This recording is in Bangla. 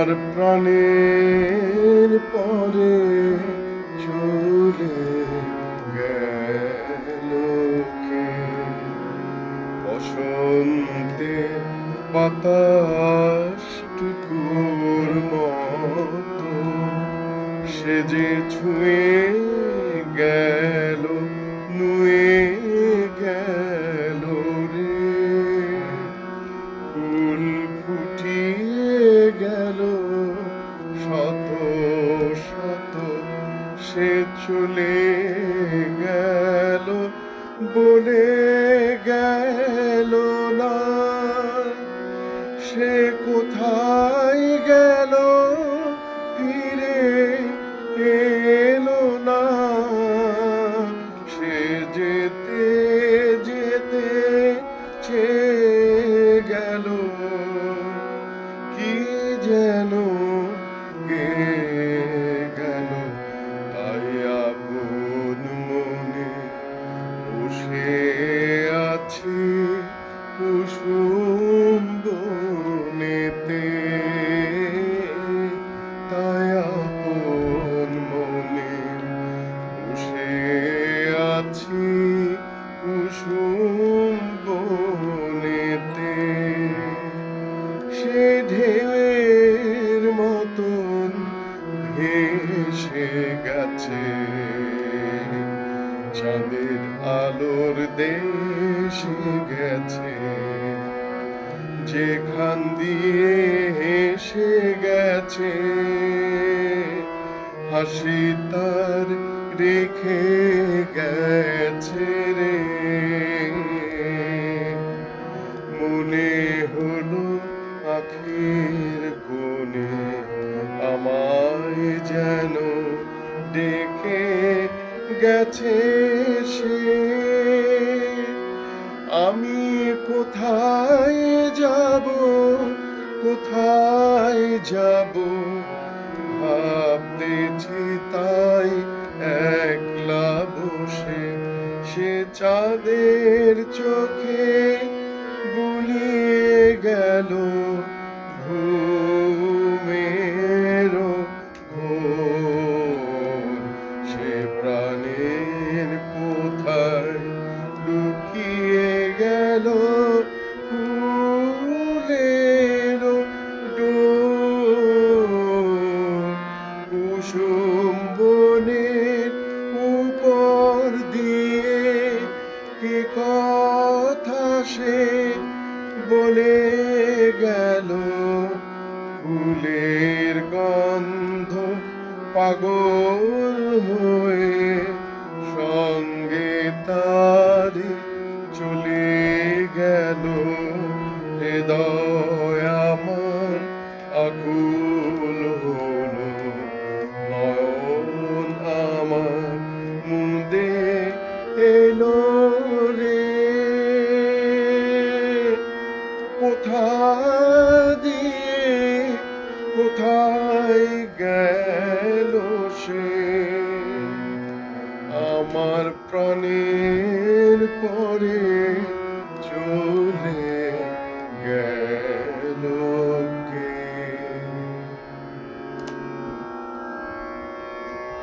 আমার প্রাণের পরে চলে গেল কে? বসন্তে বাতাসটুকুর মতো সে যে ছুঁয়ে গেল, নুয়ে গেল রে। ফুল ফুটিয়ে গেল শত শত, সে চলে গেল, বলে গেল না। সে কোথায় গেল, ফিরে এলো না। সে যেতে যেতে চেয়ে গেল, কি যেন গেয়ে গেল। তাই আপন মনে বসে আছি কুসুম বনেতে। তাই আপন মনে বসে আছি কুসুম বনেতে। সে ঢেউয়ের মতন ভেসে গেছে, চাঁদের আলোর দেশে গেছে। যেখান দিয়ে হেসে গেছে, হাসি তার রেখে গেছে রে। মনে হলো আখির কোণে আমায় যেন ডেকে গেছে সে। আমি কোথায় যাব, কোথায় যাব, ভাবতেছি তাই একলা বসে। সে চাঁদের চোখে বুলিয়ে গেল ঘুমের ঘোর। সে প্রাণের কোথায় লুকিয়ে গেল, ফুলের ডোর। কুসুম বনের উপর দিয়ে কি কথা সে বলে গেল। ফুলের গন্ধ পাগল হয়ে সঙ্গে তার চলে গেল। হৃদয় আমার আকুল হলো, নয়ন আমার মুদে এলো রে। কোথা দিয়ে কোথায় গেল সে? আমার প্রাণের পরে চলে